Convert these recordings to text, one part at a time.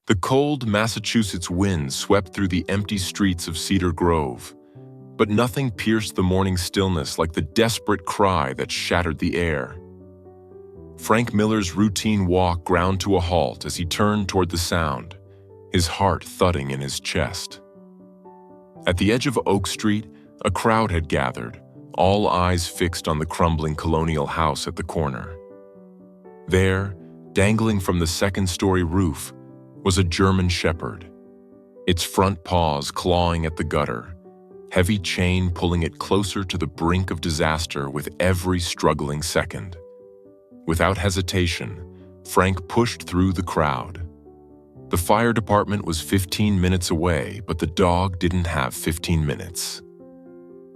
The cold Massachusetts wind swept through the empty streets of Cedar Grove, but nothing pierced the morning stillness like the desperate cry that shattered the air. Frank Miller's routine walk ground to a halt as he turned toward the sound, his heart thudding in his chest. At the edge of Oak Street, a crowd had gathered, all eyes fixed on the crumbling colonial house at the corner. There, dangling from the second-story roof, was a German shepherd, its front paws clawing at the gutter, heavy chain pulling it closer to the brink of disaster with every struggling second. Without hesitation, Frank pushed through the crowd. The fire department was 15 minutes away, but the dog didn't have 15 minutes.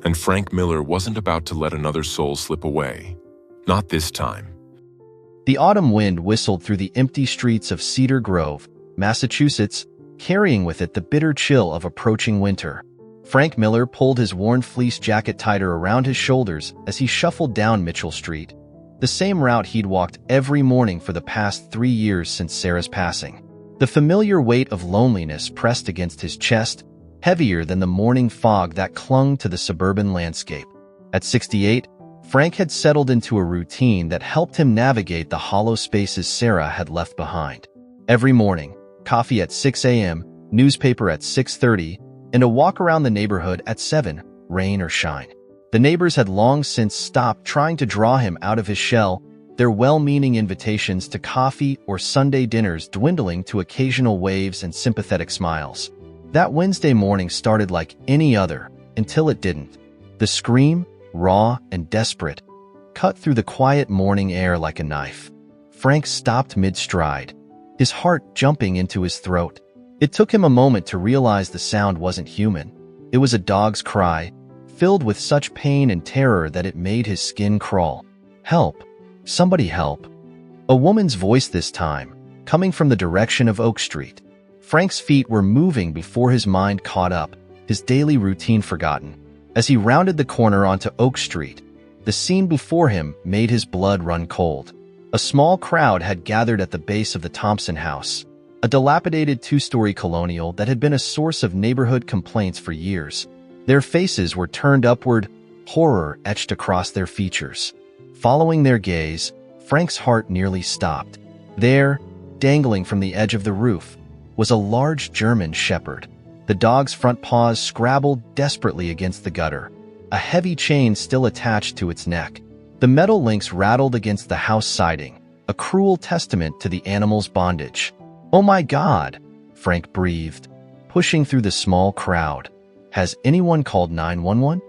And Frank Miller wasn't about to let another soul slip away. Not this time. The autumn wind whistled through the empty streets of Cedar Grove, Massachusetts, carrying with it the bitter chill of approaching winter. Frank Miller pulled his worn fleece jacket tighter around his shoulders as he shuffled down Mitchell Street, the same route he'd walked every morning for the past 3 years since Sarah's passing. The familiar weight of loneliness pressed against his chest, heavier than the morning fog that clung to the suburban landscape. At 68, Frank had settled into a routine that helped him navigate the hollow spaces Sarah had left behind. Every morning, coffee at 6 a.m., newspaper at 6:30, and a walk around the neighborhood at 7, rain or shine. The neighbors had long since stopped trying to draw him out of his shell, their well-meaning invitations to coffee or Sunday dinners dwindling to occasional waves and sympathetic smiles. That Wednesday morning started like any other, until it didn't. The scream, raw and desperate, cut through the quiet morning air like a knife. Frank stopped mid-stride, his heart jumping into his throat. It took him a moment to realize the sound wasn't human. It was a dog's cry, filled with such pain and terror that it made his skin crawl. Help! Somebody help! A woman's voice this time, coming from the direction of Oak Street. Frank's feet were moving before his mind caught up, his daily routine forgotten. As he rounded the corner onto Oak Street, the scene before him made his blood run cold. A small crowd had gathered at the base of the Thompson house, a dilapidated 2-story colonial that had been a source of neighborhood complaints for years. Their faces were turned upward, horror etched across their features. Following their gaze, Frank's heart nearly stopped. There, dangling from the edge of the roof, was a large German shepherd. The dog's front paws scrabbled desperately against the gutter, a heavy chain still attached to its neck. The metal links rattled against the house siding, a cruel testament to the animal's bondage. "Oh my God," Frank breathed, pushing through the small crowd. "Has anyone called 911?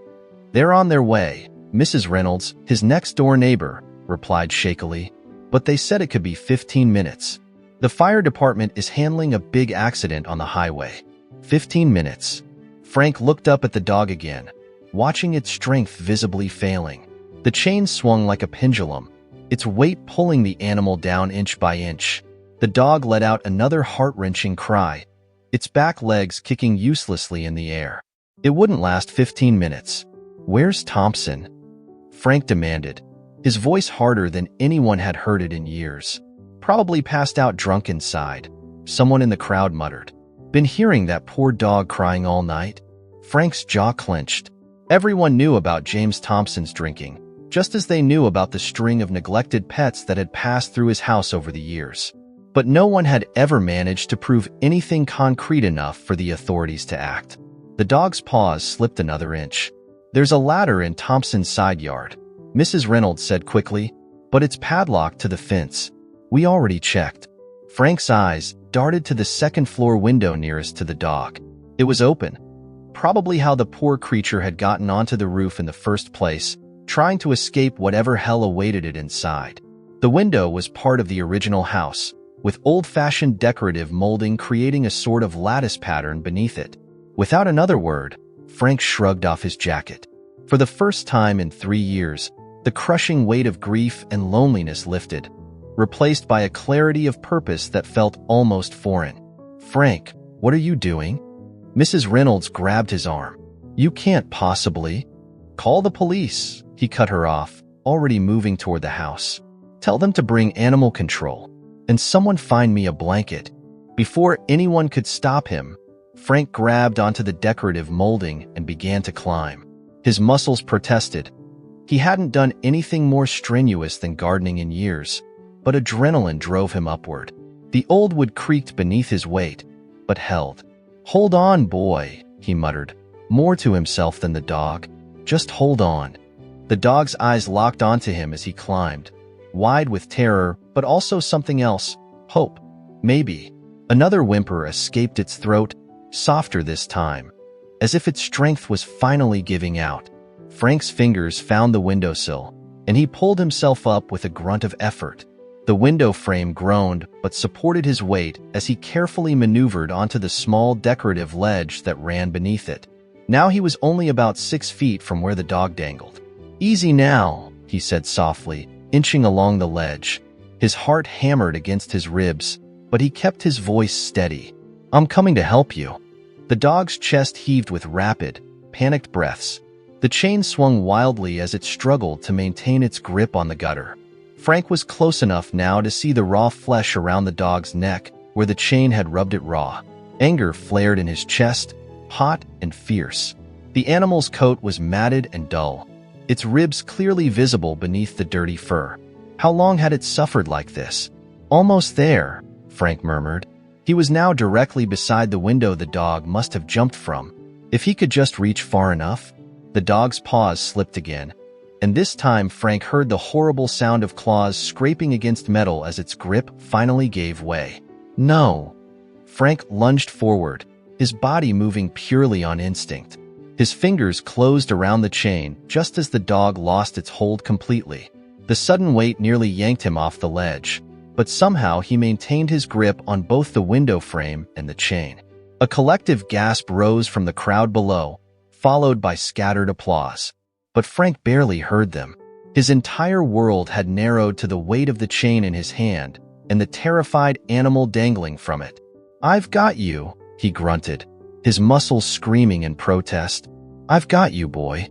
"They're on their way," Mrs. Reynolds, his next-door neighbor, replied shakily. "But they said it could be 15 minutes. The fire department is handling a big accident on the highway." 15 minutes. Frank looked up at the dog again, watching its strength visibly failing. The chain swung like a pendulum, its weight pulling the animal down inch by inch. The dog let out another heart-wrenching cry, its back legs kicking uselessly in the air. It wouldn't last 15 minutes. "Where's Thompson?" Frank demanded, his voice harder than anyone had heard it in years. "Probably passed out drunk inside," someone in the crowd muttered. "Been hearing that poor dog crying all night?" Frank's jaw clenched. Everyone knew about James Thompson's drinking, just as they knew about the string of neglected pets that had passed through his house over the years. But no one had ever managed to prove anything concrete enough for the authorities to act. The dog's paws slipped another inch. "There's a ladder in Thompson's side yard," Mrs. Reynolds said quickly, "but it's padlocked to the fence. We already checked." Frank's eyes darted to the second-floor window nearest to the dog. It was open. Probably how the poor creature had gotten onto the roof in the first place, trying to escape whatever hell awaited it inside. The window was part of the original house, with old-fashioned decorative molding creating a sort of lattice pattern beneath it. Without another word, Frank shrugged off his jacket. For the first time in 3 years, the crushing weight of grief and loneliness lifted, replaced by a clarity of purpose that felt almost foreign. "Frank, what are you doing?" Mrs. Reynolds grabbed his arm. "You can't possibly." "Call the police," he cut her off, already moving toward the house. "Tell them to bring animal control. And someone find me a blanket." Before anyone could stop him, Frank grabbed onto the decorative molding and began to climb. His muscles protested. He hadn't done anything more strenuous than gardening in years, but adrenaline drove him upward. The old wood creaked beneath his weight, but held. "Hold on, boy," he muttered, more to himself than the dog. "Just hold on." The dog's eyes locked onto him as he climbed, wide with terror, but also something else, hope. Maybe. Another whimper escaped its throat, softer this time, as if its strength was finally giving out. Frank's fingers found the windowsill, and he pulled himself up with a grunt of effort. The window frame groaned but supported his weight as he carefully maneuvered onto the small decorative ledge that ran beneath it. Now he was only about 6 feet from where the dog dangled. "Easy now," he said softly, inching along the ledge. His heart hammered against his ribs, but he kept his voice steady. "I'm coming to help you." The dog's chest heaved with rapid, panicked breaths. The chain swung wildly as it struggled to maintain its grip on the gutter. Frank was close enough now to see the raw flesh around the dog's neck, where the chain had rubbed it raw. Anger flared in his chest, hot and fierce. The animal's coat was matted and dull, its ribs clearly visible beneath the dirty fur. How long had it suffered like this? "Almost there," Frank murmured. He was now directly beside the window the dog must have jumped from. If he could just reach far enough. The dog's paws slipped again, and this time Frank heard the horrible sound of claws scraping against metal as its grip finally gave way. "No!" Frank lunged forward, his body moving purely on instinct. His fingers closed around the chain just as the dog lost its hold completely. The sudden weight nearly yanked him off the ledge, but somehow he maintained his grip on both the window frame and the chain. A collective gasp rose from the crowd below, followed by scattered applause. But Frank barely heard them. His entire world had narrowed to the weight of the chain in his hand and the terrified animal dangling from it. "I've got you," he grunted, his muscles screaming in protest. "I've got you, boy."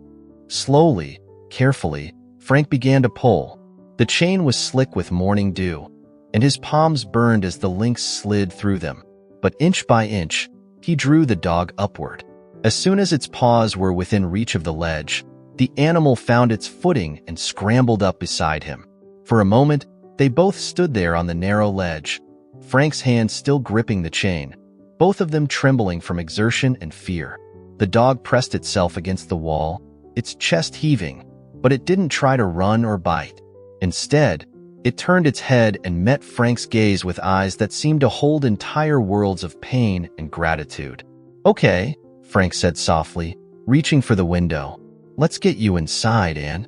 Slowly, carefully, Frank began to pull. The chain was slick with morning dew, and his palms burned as the links slid through them. But inch by inch, he drew the dog upward. As soon as its paws were within reach of the ledge, the animal found its footing and scrambled up beside him. For a moment, they both stood there on the narrow ledge, Frank's hand still gripping the chain, both of them trembling from exertion and fear. The dog pressed itself against the wall, its chest heaving, but it didn't try to run or bite. Instead, it turned its head and met Frank's gaze with eyes that seemed to hold entire worlds of pain and gratitude. "Okay," Frank said softly, reaching for the window. "Let's get you inside, Anne."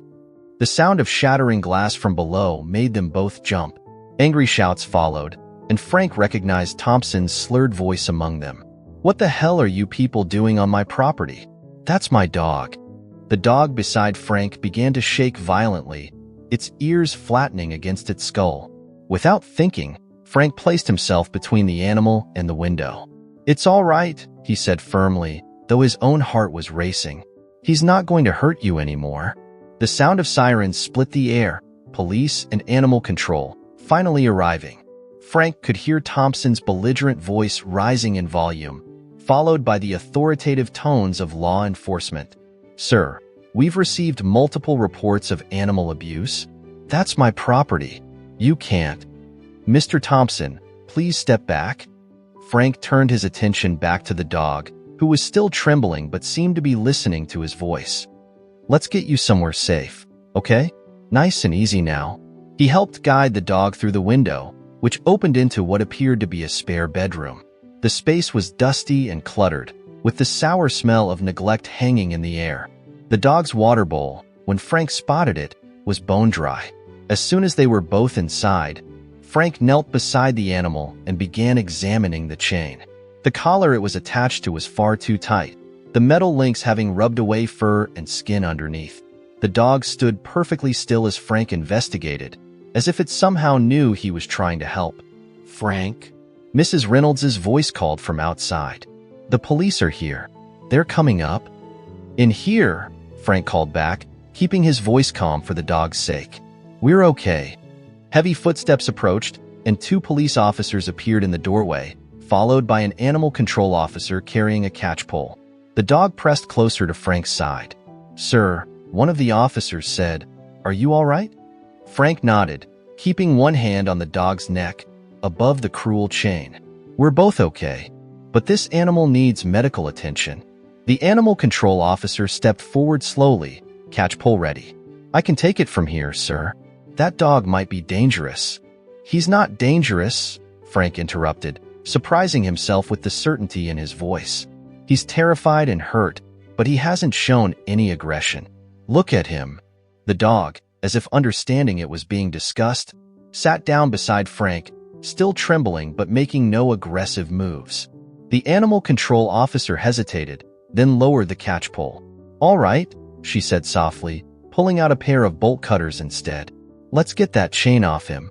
The sound of shattering glass from below made them both jump. Angry shouts followed, and Frank recognized Thompson's slurred voice among them. "What the hell are you people doing on my property?" "That's my dog." The dog beside Frank began to shake violently, its ears flattening against its skull. Without thinking, Frank placed himself between the animal and the window. "It's all right," he said firmly, though his own heart was racing. "He's not going to hurt you anymore." The sound of sirens split the air, police and animal control, finally arriving. Frank could hear Thompson's belligerent voice rising in volume, followed by the authoritative tones of law enforcement. "Sir, we've received multiple reports of animal abuse. That's my property. You can't." "Mr. Thompson, please step back." Frank turned his attention back to the dog, who was still trembling but seemed to be listening to his voice. "Let's get you somewhere safe, okay? Nice and easy now." He helped guide the dog through the window, which opened into what appeared to be a spare bedroom. The space was dusty and cluttered, with the sour smell of neglect hanging in the air. The dog's water bowl, when Frank spotted it, was bone dry. As soon as they were both inside, Frank knelt beside the animal and began examining the chain. The collar it was attached to was far too tight, the metal links having rubbed away fur and skin underneath. The dog stood perfectly still as Frank investigated, as if it somehow knew he was trying to help. "Frank?" Mrs. Reynolds's voice called from outside. "The police are here. They're coming up." "In here," Frank called back, keeping his voice calm for the dog's sake. "We're okay." Heavy footsteps approached, and 2 police officers appeared in the doorway, followed by an animal control officer carrying a catch pole. The dog pressed closer to Frank's side. "Sir," one of the officers said, "are you all right?" Frank nodded, keeping one hand on the dog's neck, above the cruel chain. "We're both okay, but this animal needs medical attention." The animal control officer stepped forward slowly, catch pole ready. "I can take it from here, sir. That dog might be dangerous." "He's not dangerous," Frank interrupted, surprising himself with the certainty in his voice. "He's terrified and hurt, but he hasn't shown any aggression. Look at him." The dog, as if understanding it was being discussed, sat down beside Frank, still trembling but making no aggressive moves. The animal control officer hesitated, then lowered the catch pole. "All right," she said softly, pulling out a pair of bolt cutters instead. "Let's get that chain off him."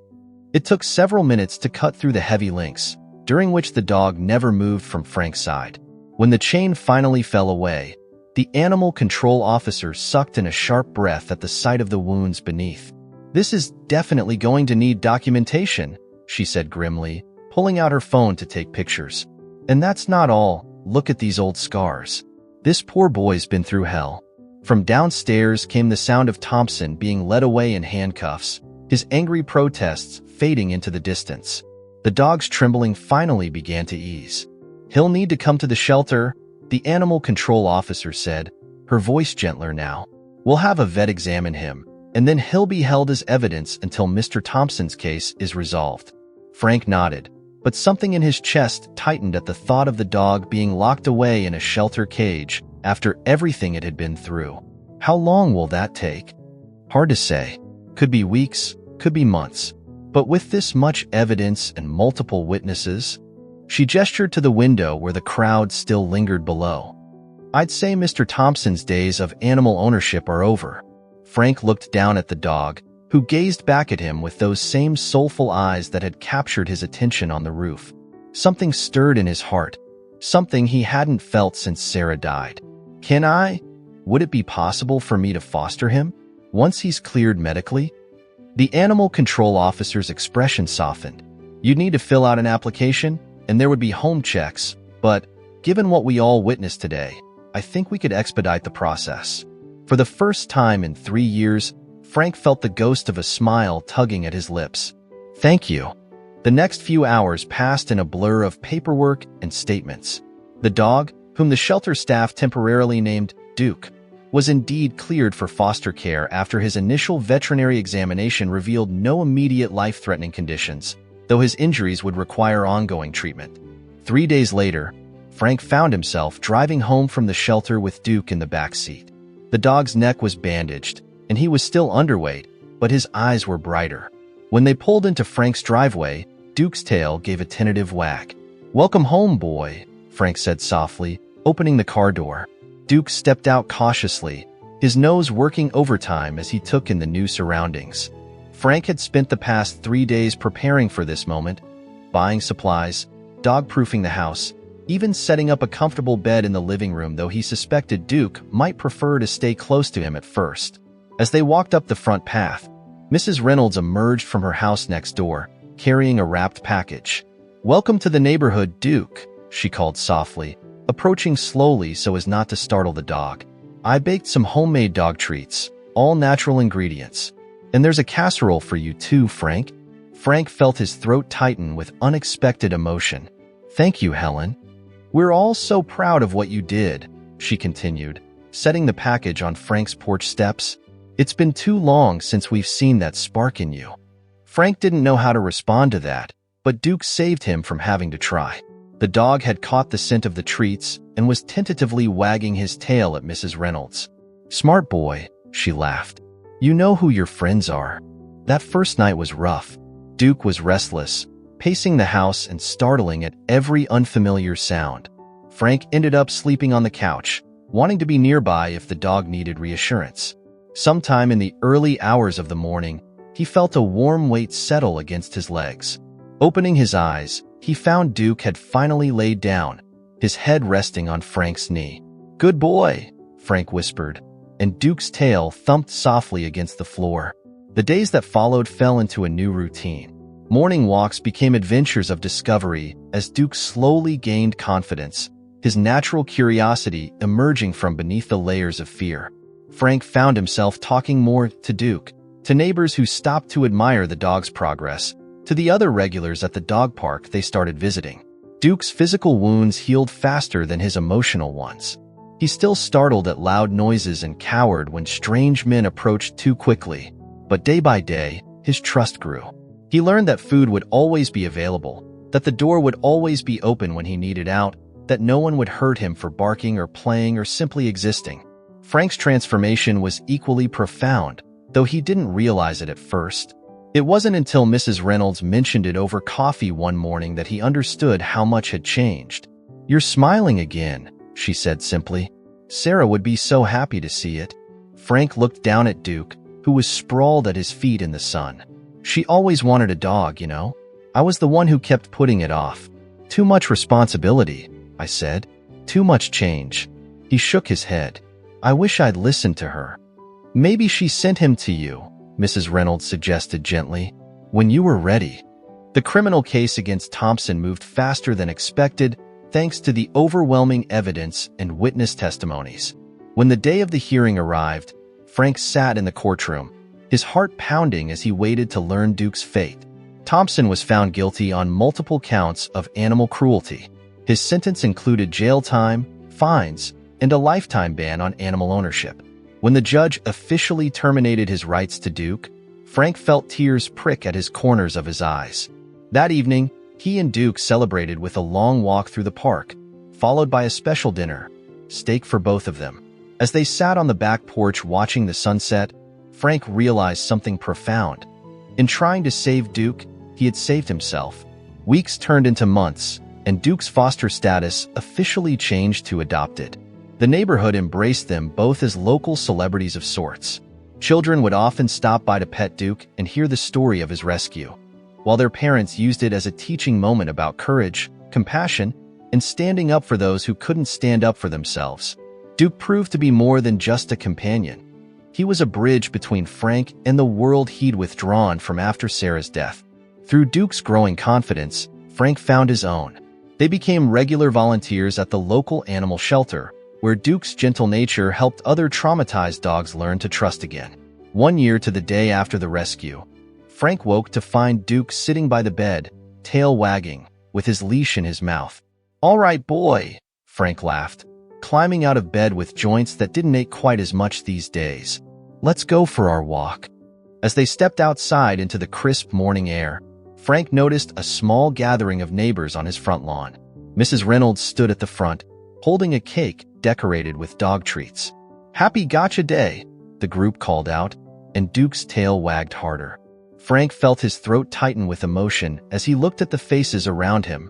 It took several minutes to cut through the heavy links, during which the dog never moved from Frank's side. When the chain finally fell away, the animal control officer sucked in a sharp breath at the sight of the wounds beneath. "This is definitely going to need documentation," she said grimly, pulling out her phone to take pictures. "And that's not all. Look at these old scars. This poor boy's been through hell." From downstairs came the sound of Thompson being led away in handcuffs, his angry protests fading into the distance. The dog's trembling finally began to ease. "He'll need to come to the shelter," the animal control officer said, her voice gentler now. "We'll have a vet examine him, and then he'll be held as evidence until Mr. Thompson's case is resolved." Frank nodded, but something in his chest tightened at the thought of the dog being locked away in a shelter cage after everything it had been through. How long will that take? Hard to say. Could be weeks, could be months. But with this much evidence and multiple witnesses, she gestured to the window where the crowd still lingered below. "I'd say Mr. Thompson's days of animal ownership are over." Frank looked down at the dog, who gazed back at him with those same soulful eyes that had captured his attention on the roof. Something stirred in his heart, something he hadn't felt since Sarah died. Would it be possible for me to foster him, once he's cleared medically?" The animal control officer's expression softened. "You'd need to fill out an application, and there would be home checks, but given what we all witnessed today, I think we could expedite the process." For the first time in 3 years, Frank felt the ghost of a smile tugging at his lips. "Thank you." The next few hours passed in a blur of paperwork and statements. The dog, whom the shelter staff temporarily named Duke, was indeed cleared for foster care after his initial veterinary examination revealed no immediate life-threatening conditions, though his injuries would require ongoing treatment. 3 days later, Frank found himself driving home from the shelter with Duke in the back seat. The dog's neck was bandaged, and he was still underweight, but his eyes were brighter. When they pulled into Frank's driveway, Duke's tail gave a tentative wag. "Welcome home, boy," Frank said softly, opening the car door. Duke stepped out cautiously, his nose working overtime as he took in the new surroundings. Frank had spent the past 3 days preparing for this moment, buying supplies, dog-proofing the house, even setting up a comfortable bed in the living room, though he suspected Duke might prefer to stay close to him at first. As they walked up the front path, Mrs. Reynolds emerged from her house next door, carrying a wrapped package. "Welcome to the neighborhood, Duke," she called softly, approaching slowly so as not to startle the dog. "I baked some homemade dog treats, all natural ingredients. And there's a casserole for you too, Frank." Frank felt his throat tighten with unexpected emotion. "Thank you, Helen. We're all so proud of what you did," she continued, setting the package on Frank's porch steps. "It's been too long since we've seen that spark in you." Frank didn't know how to respond to that, but Duke saved him from having to try. The dog had caught the scent of the treats and was tentatively wagging his tail at Mrs. Reynolds. "Smart boy," she laughed. "You know who your friends are." That first night was rough. Duke was restless, pacing the house and startling at every unfamiliar sound. Frank ended up sleeping on the couch, wanting to be nearby if the dog needed reassurance. Sometime in the early hours of the morning, he felt a warm weight settle against his legs. Opening his eyes, he found Duke had finally laid down, his head resting on Frank's knee. "Good boy," Frank whispered, and Duke's tail thumped softly against the floor. The days that followed fell into a new routine. Morning walks became adventures of discovery as Duke slowly gained confidence, his natural curiosity emerging from beneath the layers of fear. Frank found himself talking more to Duke, to neighbors who stopped to admire the dog's progress, to the other regulars at the dog park they started visiting. Duke's physical wounds healed faster than his emotional ones. He still startled at loud noises and cowered when strange men approached too quickly, but day by day, his trust grew. He learned that food would always be available, that the door would always be open when he needed out, that no one would hurt him for barking or playing or simply existing. Frank's transformation was equally profound, though he didn't realize it at first. It wasn't until Mrs. Reynolds mentioned it over coffee one morning that he understood how much had changed. "You're smiling again," she said simply. "Sarah would be so happy to see it." Frank looked down at Duke, who was sprawled at his feet in the sun. "She always wanted a dog, you know. I was the one who kept putting it off. Too much responsibility," I said. "Too much change." He shook his head. "I wish I'd listened to her." "Maybe she sent him to you," Mrs. Reynolds suggested gently, "when you were ready." The criminal case against Thompson moved faster than expected, thanks to the overwhelming evidence and witness testimonies. When the day of the hearing arrived, Frank sat in the courtroom, his heart pounding as he waited to learn Duke's fate. Thompson was found guilty on multiple counts of animal cruelty. His sentence included jail time, fines, and a lifetime ban on animal ownership. When the judge officially terminated his rights to Duke, Frank felt tears prick at his corners of his eyes. That evening, he and Duke celebrated with a long walk through the park, followed by a special dinner, steak for both of them. As they sat on the back porch watching the sunset, Frank realized something profound. In trying to save Duke, he had saved himself. Weeks turned into months, and Duke's foster status officially changed to adopted. The neighborhood embraced them both as local celebrities of sorts. Children would often stop by to pet Duke and hear the story of his rescue, while their parents used it as a teaching moment about courage, compassion, and standing up for those who couldn't stand up for themselves. Duke proved to be more than just a companion. He was a bridge between Frank and the world he'd withdrawn from after Sarah's death. Through Duke's growing confidence, Frank found his own. They became regular volunteers at the local animal shelter, where Duke's gentle nature helped other traumatized dogs learn to trust again. 1 year to the day after the rescue, Frank woke to find Duke sitting by the bed, tail wagging, with his leash in his mouth. "All right, boy," Frank laughed, climbing out of bed with joints that didn't ache quite as much these days. "Let's go for our walk." As they stepped outside into the crisp morning air, Frank noticed a small gathering of neighbors on his front lawn. Mrs. Reynolds stood at the front, holding a cake decorated with dog treats. "Happy Gotcha Day," the group called out, and Duke's tail wagged harder. Frank felt his throat tighten with emotion as he looked at the faces around him,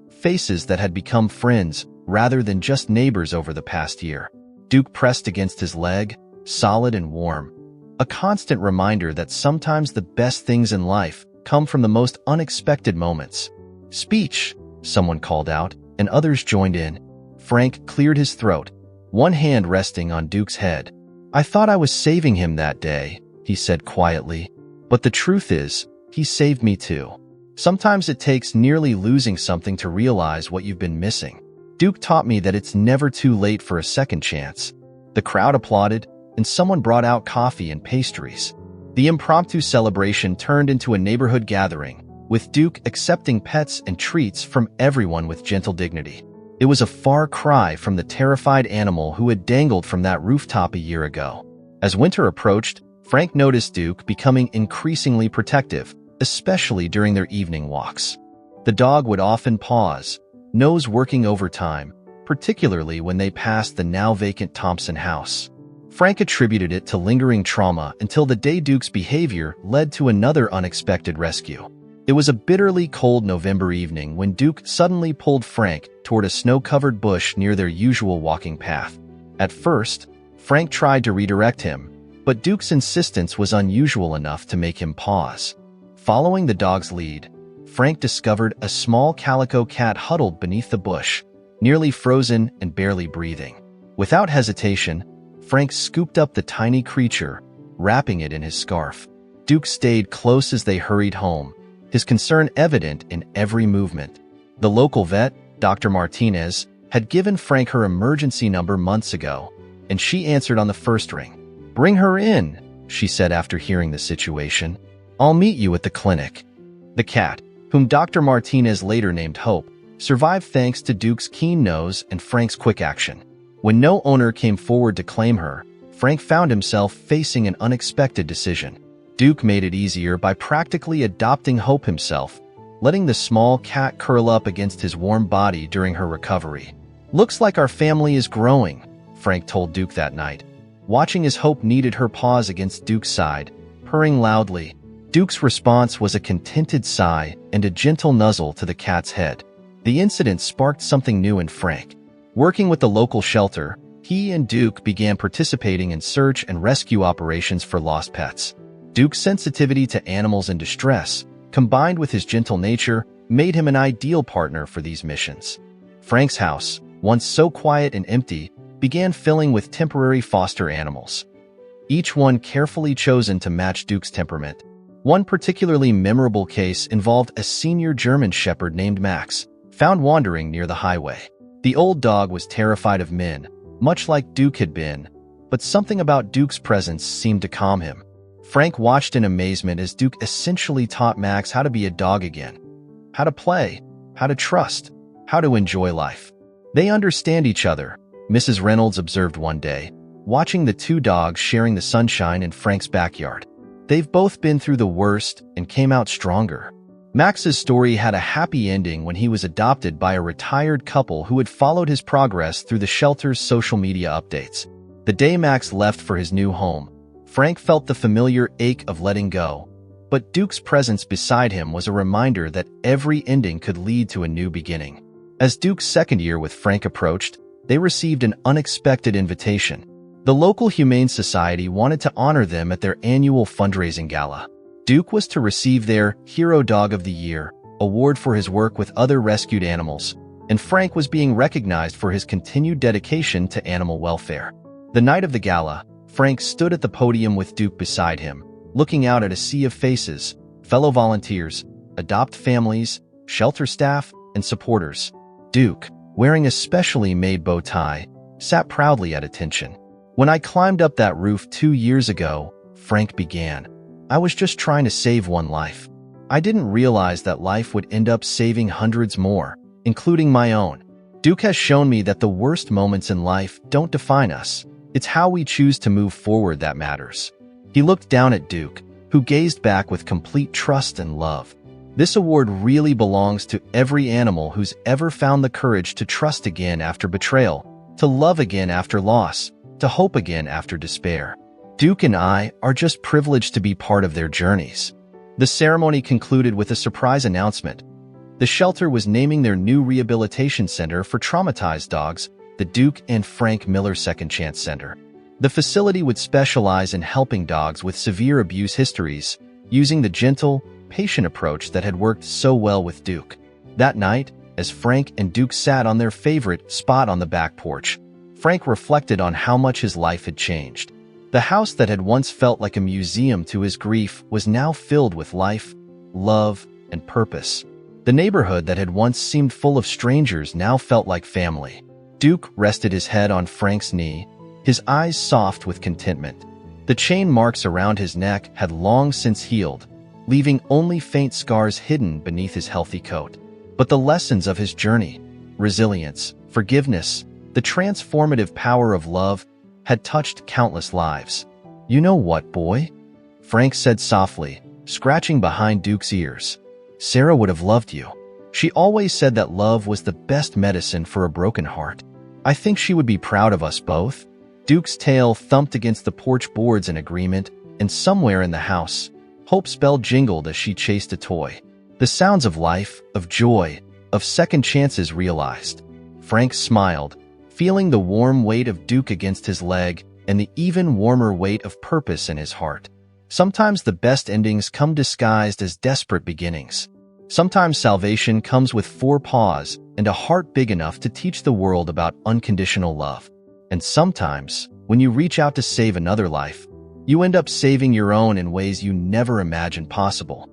faces that had become friends rather than just neighbors over the past year. Duke pressed against his leg, solid and warm, a constant reminder that sometimes the best things in life come from the most unexpected moments. "Speech," someone called out, and others joined in. Frank cleared his throat, one hand resting on Duke's head. "I thought I was saving him that day," he said quietly. "But the truth is, he saved me too." Sometimes it takes nearly losing something to realize what you've been missing. Duke taught me that it's never too late for a second chance. The crowd applauded, and someone brought out coffee and pastries. The impromptu celebration turned into a neighborhood gathering, with Duke accepting pets and treats from everyone with gentle dignity. It was a far cry from the terrified animal who had dangled from that rooftop a year ago. As winter approached, Frank noticed Duke becoming increasingly protective, especially during their evening walks. The dog would often pause, nose working overtime, particularly when they passed the now-vacant Thompson house. Frank attributed it to lingering trauma until the day Duke's behavior led to another unexpected rescue. It was a bitterly cold November evening when Duke suddenly pulled Frank toward a snow-covered bush near their usual walking path. At first, Frank tried to redirect him, but Duke's insistence was unusual enough to make him pause. Following the dog's lead, Frank discovered a small calico cat huddled beneath the bush, nearly frozen and barely breathing. Without hesitation, Frank scooped up the tiny creature, wrapping it in his scarf. Duke stayed close as they hurried home, his concern evident in every movement. The local vet, Dr. Martinez, had given Frank her emergency number months ago, and she answered on the first ring. "Bring her in," she said after hearing the situation. "I'll meet you at the clinic." The cat, whom Dr. Martinez later named Hope, survived thanks to Duke's keen nose and Frank's quick action. When no owner came forward to claim her, Frank found himself facing an unexpected decision. Duke made it easier by practically adopting Hope himself, letting the small cat curl up against his warm body during her recovery. "Looks like our family is growing," Frank told Duke that night, watching as Hope kneaded her paws against Duke's side, purring loudly. Duke's response was a contented sigh and a gentle nuzzle to the cat's head. The incident sparked something new in Frank. Working with the local shelter, he and Duke began participating in search and rescue operations for lost pets. Duke's sensitivity to animals in distress, combined with his gentle nature, made him an ideal partner for these missions. Frank's house, once so quiet and empty, began filling with temporary foster animals, each one carefully chosen to match Duke's temperament. One particularly memorable case involved a senior German shepherd named Max, found wandering near the highway. The old dog was terrified of men, much like Duke had been, but something about Duke's presence seemed to calm him. Frank watched in amazement as Duke essentially taught Max how to be a dog again, how to play, how to trust, how to enjoy life. "They understand each other," Mrs. Reynolds observed one day, watching the two dogs sharing the sunshine in Frank's backyard. "They've both been through the worst and came out stronger." Max's story had a happy ending when he was adopted by a retired couple who had followed his progress through the shelter's social media updates. The day Max left for his new home, Frank felt the familiar ache of letting go, but Duke's presence beside him was a reminder that every ending could lead to a new beginning. As Duke's second year with Frank approached, they received an unexpected invitation. The local Humane Society wanted to honor them at their annual fundraising gala. Duke was to receive their Hero Dog of the Year award for his work with other rescued animals, and Frank was being recognized for his continued dedication to animal welfare. The night of the gala, Frank stood at the podium with Duke beside him, looking out at a sea of faces, fellow volunteers, adopt families, shelter staff, and supporters. Duke, wearing a specially made bow tie, sat proudly at attention. "When I climbed up that roof 2 years ago," Frank began, "I was just trying to save one life. I didn't realize that life would end up saving hundreds more, including my own. Duke has shown me that the worst moments in life don't define us. It's how we choose to move forward that matters." He looked down at Duke, who gazed back with complete trust and love. "This award really belongs to every animal who's ever found the courage to trust again after betrayal, to love again after loss, to hope again after despair. Duke and I are just privileged to be part of their journeys." The ceremony concluded with a surprise announcement. The shelter was naming their new rehabilitation center for traumatized dogs the Duke and Frank Miller Second Chance Center. The facility would specialize in helping dogs with severe abuse histories, using the gentle, patient approach that had worked so well with Duke. That night, as Frank and Duke sat on their favorite spot on the back porch, Frank reflected on how much his life had changed. The house that had once felt like a museum to his grief was now filled with life, love, and purpose. The neighborhood that had once seemed full of strangers now felt like family. Duke rested his head on Frank's knee, his eyes soft with contentment. The chain marks around his neck had long since healed, leaving only faint scars hidden beneath his healthy coat. But the lessons of his journey, resilience, forgiveness, the transformative power of love, had touched countless lives. "You know what, boy?" Frank said softly, scratching behind Duke's ears. "Sarah would have loved you. She always said that love was the best medicine for a broken heart. I think she would be proud of us both." Duke's tail thumped against the porch boards in agreement, and somewhere in the house, Hope's bell jingled as she chased a toy. The sounds of life, of joy, of second chances realized. Frank smiled, feeling the warm weight of Duke against his leg and the even warmer weight of purpose in his heart. Sometimes the best endings come disguised as desperate beginnings. Sometimes salvation comes with 4 paws and a heart big enough to teach the world about unconditional love. And sometimes, when you reach out to save another life, you end up saving your own in ways you never imagined possible.